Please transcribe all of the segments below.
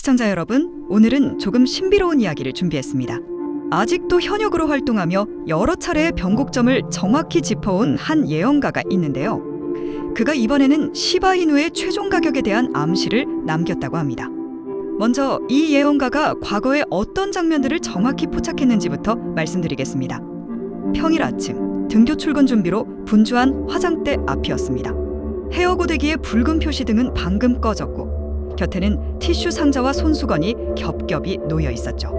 시청자 여러분, 오늘은 조금 신비로운 이야기를 준비했습니다. 아직도 현역으로 활동하며 여러 차례의 변곡점을 정확히 짚어온 한 예언가가 있는데요. 그가 이번에는 시바이누의 최종 가격에 대한 암시를 남겼다고 합니다. 먼저 이 예언가가 과거에 어떤 장면들을 정확히 포착했는지부터 말씀드리겠습니다. 평일 아침, 등교 출근 준비로 분주한 화장대 앞이었습니다. 헤어 고데기의 붉은 표시등은 방금 꺼졌고 곁에는 티슈 상자와 손수건이 겹겹이 놓여 있었죠.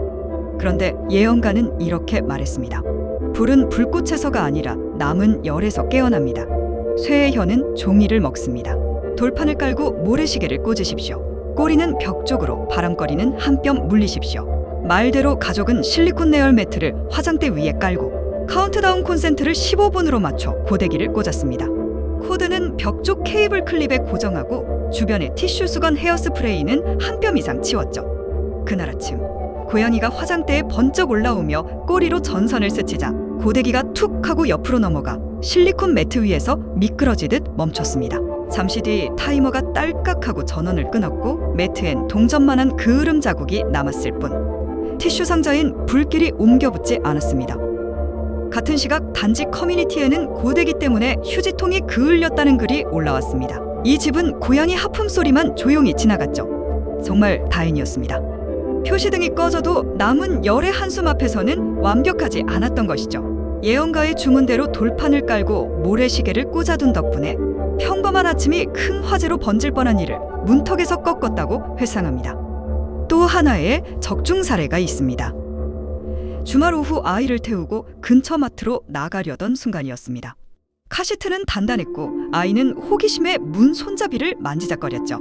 그런데 예언가는 이렇게 말했습니다. 불은 불꽃에서가 아니라 남은 열에서 깨어납니다. 쇠의 혀는 종이를 먹습니다. 돌판을 깔고 모래시계를 꽂으십시오. 꼬리는 벽 쪽으로, 바람거리는 한 뼘 물리십시오. 말대로 가족은 실리콘 내열 매트를 화장대 위에 깔고 카운트다운 콘센트를 15분으로 맞춰 고데기를 꽂았습니다. 코드는 벽 쪽 케이블 클립에 고정하고 주변에 티슈 수건 헤어스프레이는 한 뼘 이상 치웠죠. 그날 아침 고양이가 화장대에 번쩍 올라오며 꼬리로 전선을 스치자 고데기가 툭 하고 옆으로 넘어가 실리콘 매트 위에서 미끄러지듯 멈췄습니다. 잠시 뒤 타이머가 딸깍하고 전원을 끊었고 매트엔 동전만한 그을음 자국이 남았을 뿐 티슈 상자엔 불길이 옮겨붙지 않았습니다. 같은 시각 단지 커뮤니티에는 고데기 때문에 휴지통이 그을렸다는 글이 올라왔습니다. 이 집은 고양이 하품 소리만 조용히 지나갔죠. 정말 다행이었습니다. 표시등이 꺼져도 남은 열의 한숨 앞에서는 완벽하지 않았던 것이죠. 예언가의 주문대로 돌판을 깔고 모래시계를 꽂아둔 덕분에 평범한 아침이 큰 화재로 번질 뻔한 일을 문턱에서 꺾었다고 회상합니다. 또 하나의 적중 사례가 있습니다. 주말 오후 아이를 태우고 근처 마트로 나가려던 순간이었습니다. 카시트는 단단했고 아이는 호기심에 문 손잡이를 만지작거렸죠.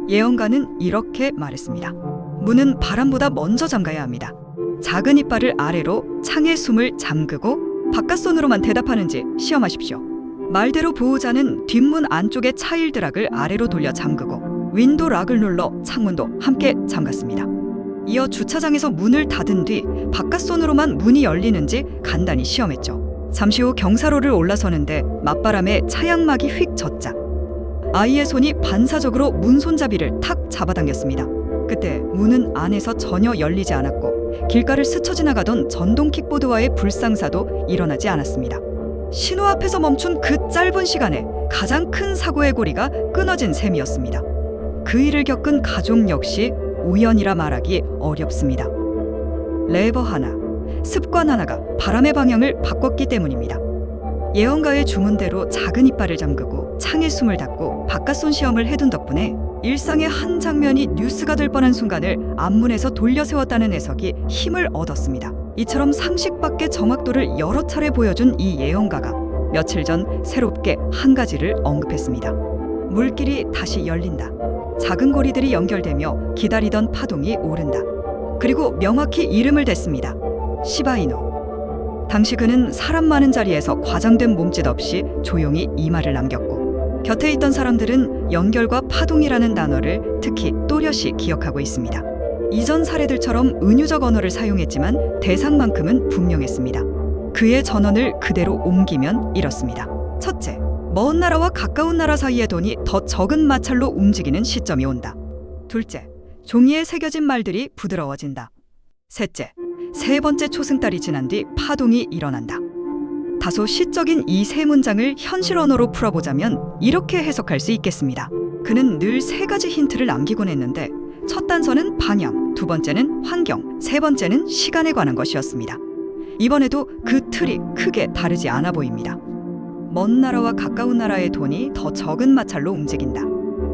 예언가는 이렇게 말했습니다. 문은 바람보다 먼저 잠가야 합니다. 작은 이빨을 아래로 창의 숨을 잠그고 바깥손으로만 대답하는지 시험하십시오. 말대로 보호자는 뒷문 안쪽의 차일 드락을 아래로 돌려 잠그고 윈도 락을 눌러 창문도 함께 잠갔습니다. 이어 주차장에서 문을 닫은 뒤 바깥손으로만 문이 열리는지 간단히 시험했죠. 잠시 후 경사로를 올라서는데 맞바람에 차양막이 휙 젖자 아이의 손이 반사적으로 문 손잡이를 탁 잡아당겼습니다. 그때 문은 안에서 전혀 열리지 않았고 길가를 스쳐 지나가던 전동 킥보드와의 불상사도 일어나지 않았습니다. 신호 앞에서 멈춘 그 짧은 시간에 가장 큰 사고의 고리가 끊어진 셈이었습니다. 그 일을 겪은 가족 역시 우연이라 말하기 어렵습니다. 레버 하나, 습관 하나가 바람의 방향을 바꿨기 때문입니다. 예언가의 주문대로 작은 이빨을 잠그고 창의 숨을 닫고 바깥손 시험을 해둔 덕분에 일상의 한 장면이 뉴스가 될 뻔한 순간을 앞문에서 돌려 세웠다는 해석이 힘을 얻었습니다. 이처럼 상식 밖의 정확도를 여러 차례 보여준 이 예언가가 며칠 전 새롭게 한 가지를 언급했습니다. 물길이 다시 열린다. 작은 고리들이 연결되며 기다리던 파동이 오른다. 그리고 명확히 이름을 댔습니다. 시바이누. 당시 그는 사람 많은 자리에서 과장된 몸짓 없이 조용히 이 말을 남겼고 곁에 있던 사람들은 연결과 파동이라는 단어를 특히 또렷이 기억하고 있습니다. 이전 사례들처럼 은유적 언어를 사용했지만 대상만큼은 분명했습니다. 그의 전언을 그대로 옮기면 이렇습니다. 첫째, 먼 나라와 가까운 나라 사이의 돈이 더 적은 마찰로 움직이는 시점이 온다. 둘째, 종이에 새겨진 말들이 부드러워진다. 셋째, 세 번째 초승달이 지난 뒤 파동이 일어난다. 다소 시적인 이 세 문장을 현실 언어로 풀어보자면 이렇게 해석할 수 있겠습니다. 그는 늘 세 가지 힌트를 남기곤 했는데 첫 단서는 방향, 두 번째는 환경, 세 번째는 시간에 관한 것이었습니다. 이번에도 그 틀이 크게 다르지 않아 보입니다. 먼 나라와 가까운 나라의 돈이 더 적은 마찰로 움직인다.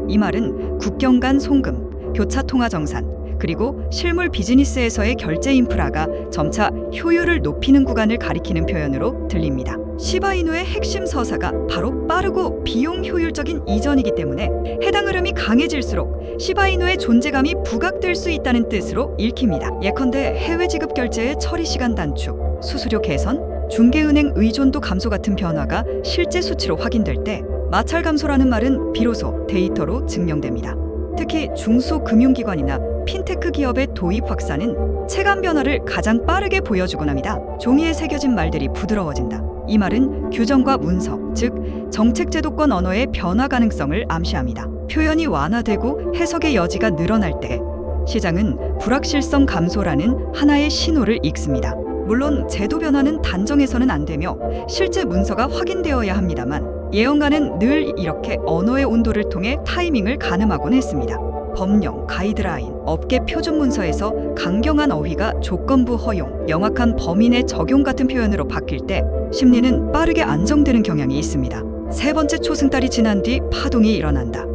이 말은 국경 간 송금, 교차 통화 정산, 그리고 실물 비즈니스에서의 결제 인프라가 점차 효율을 높이는 구간을 가리키는 표현으로 들립니다. 시바이누의 핵심 서사가 바로 빠르고 비용 효율적인 이전이기 때문에 해당 흐름이 강해질수록 시바이누의 존재감이 부각될 수 있다는 뜻으로 읽힙니다. 예컨대 해외 지급 결제의 처리 시간 단축, 수수료 개선, 중개은행 의존도 감소 같은 변화가 실제 수치로 확인될 때 마찰 감소라는 말은 비로소 데이터로 증명됩니다. 특히 중소금융기관이나 핀테크 기업의 도입 확산은 체감 변화를 가장 빠르게 보여주곤 합니다. 종이에 새겨진 말들이 부드러워진다. 이 말은 규정과 문서, 즉 정책 제도권 언어의 변화 가능성을 암시합니다. 표현이 완화되고 해석의 여지가 늘어날 때 시장은 불확실성 감소라는 하나의 신호를 읽습니다. 물론 제도 변화는 단정해서는 안 되며 실제 문서가 확인되어야 합니다만 예언가는 늘 이렇게 언어의 온도를 통해 타이밍을 가늠하곤 했습니다. 법령, 가이드라인, 업계 표준 문서에서 강경한 어휘가 조건부 허용, 명확한 범인의 적용 같은 표현으로 바뀔 때 심리는 빠르게 안정되는 경향이 있습니다. 세 번째 초승달이 지난 뒤 파동이 일어난다.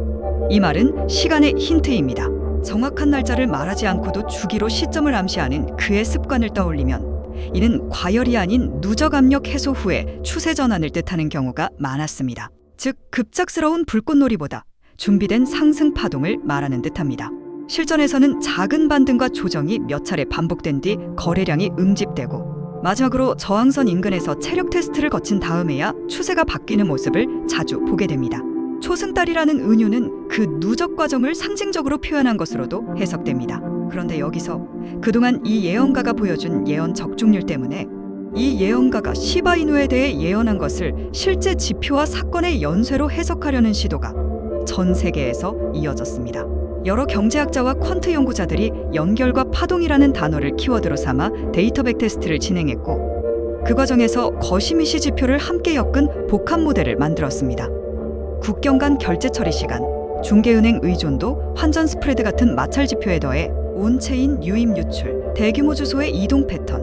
이 말은 시간의 힌트입니다. 정확한 날짜를 말하지 않고도 주기로 시점을 암시하는 그의 습관을 떠올리면 이는 과열이 아닌 누적 압력 해소 후에 추세 전환을 뜻하는 경우가 많았습니다. 즉 급작스러운 불꽃놀이보다 준비된 상승 파동을 말하는 듯합니다. 실전에서는 작은 반등과 조정이 몇 차례 반복된 뒤 거래량이 음집되고 마지막으로 저항선 인근에서 체력 테스트를 거친 다음에야 추세가 바뀌는 모습을 자주 보게 됩니다. 초승달이라는 은유는 그 누적 과정을 상징적으로 표현한 것으로도 해석됩니다. 그런데 여기서 그동안 이 예언가가 보여준 예언 적중률 때문에 이 예언가가 시바이누에 대해 예언한 것을 실제 지표와 사건의 연쇄로 해석하려는 시도가 전 세계에서 이어졌습니다. 여러 경제학자와 퀀트 연구자들이 연결과 파동이라는 단어를 키워드로 삼아 데이터 백테스트를 진행했고 그 과정에서 거시미시 지표를 함께 엮은 복합 모델을 만들었습니다. 국경 간 결제 처리 시간, 중개은행 의존도, 환전 스프레드 같은 마찰 지표에 더해 온체인 유입 유출, 대규모 주소의 이동 패턴,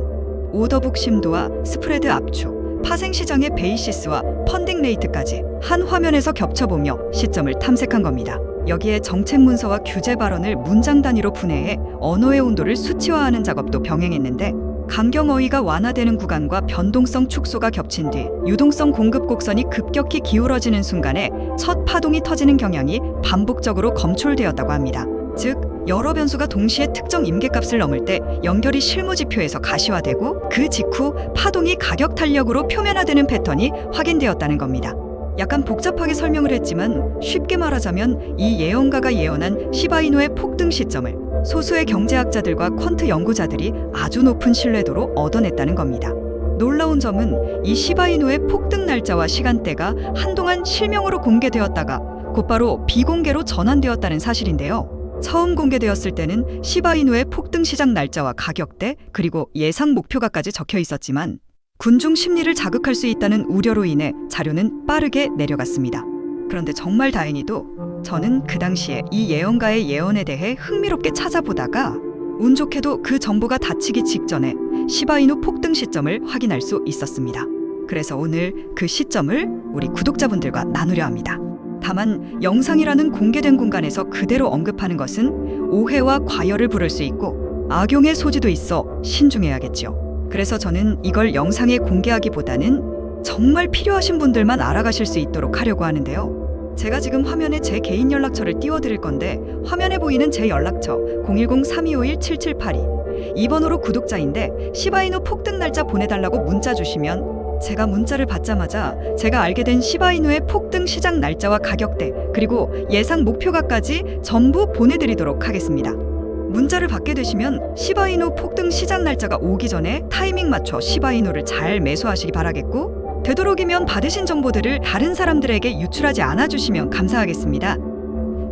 오더북 심도와 스프레드 압축, 파생시장의 베이시스와 펀딩 레이트까지 한 화면에서 겹쳐보며 시점을 탐색한 겁니다. 여기에 정책 문서와 규제 발언을 문장 단위로 분해해 언어의 온도를 수치화하는 작업도 병행했는데 강경 어휘가 완화되는 구간과 변동성 축소가 겹친 뒤 유동성 공급 곡선이 급격히 기울어지는 순간에 첫 파동이 터지는 경향이 반복적으로 검출되었다고 합니다. 즉 여러 변수가 동시에 특정 임계값을 넘을 때 연결이 실무지표에서 가시화되고 그 직후 파동이 가격 탄력으로 표면화되는 패턴이 확인되었다는 겁니다. 약간 복잡하게 설명을 했지만 쉽게 말하자면 이 예언가가 예언한 시바이누의 폭등 시점을 소수의 경제학자들과 퀀트 연구자들이 아주 높은 신뢰도로 얻어냈다는 겁니다. 놀라운 점은 이 시바이누의 폭등 날짜와 시간대가 한동안 실명으로 공개되었다가 곧바로 비공개로 전환되었다는 사실인데요. 처음 공개되었을 때는 시바이누의 폭등 시작 날짜와 가격대 그리고 예상 목표가까지 적혀 있었지만 군중 심리를 자극할 수 있다는 우려로 인해 자료는 빠르게 내려갔습니다. 그런데 정말 다행히도 저는 그 당시에 이 예언가의 예언에 대해 흥미롭게 찾아보다가 운 좋게도 그 정보가 닫히기 직전에 시바이누 폭등 시점을 확인할 수 있었습니다. 그래서 오늘 그 시점을 우리 구독자분들과 나누려 합니다. 다만 영상이라는 공개된 공간에서 그대로 언급하는 것은 오해와 과열을 부를 수 있고 악용의 소지도 있어 신중해야겠죠. 그래서 저는 이걸 영상에 공개하기보다는 정말 필요하신 분들만 알아가실 수 있도록 하려고 하는데요. 제가 지금 화면에 제 개인 연락처를 띄워드릴 건데 화면에 보이는 제 연락처 010-3251-7782 이 번호로 구독자인데 시바이누 폭등 날짜 보내달라고 문자 주시면 제가 문자를 받자마자 제가 알게 된 시바이누의 폭등 시작 날짜와 가격대 그리고 예상 목표가까지 전부 보내드리도록 하겠습니다. 문자를 받게 되시면 시바이누 폭등 시작 날짜가 오기 전에 타이밍 맞춰 시바이누를 잘 매수하시기 바라겠고 되도록이면 받으신 정보들을 다른 사람들에게 유출하지 않아주시면 감사하겠습니다.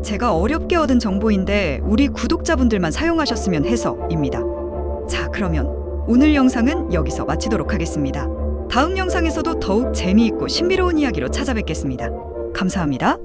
제가 어렵게 얻은 정보인데 우리 구독자분들만 사용하셨으면 해서입니다. 자, 그러면 오늘 영상은 여기서 마치도록 하겠습니다. 다음 영상에서도 더욱 재미있고 신비로운 이야기로 찾아뵙겠습니다. 감사합니다.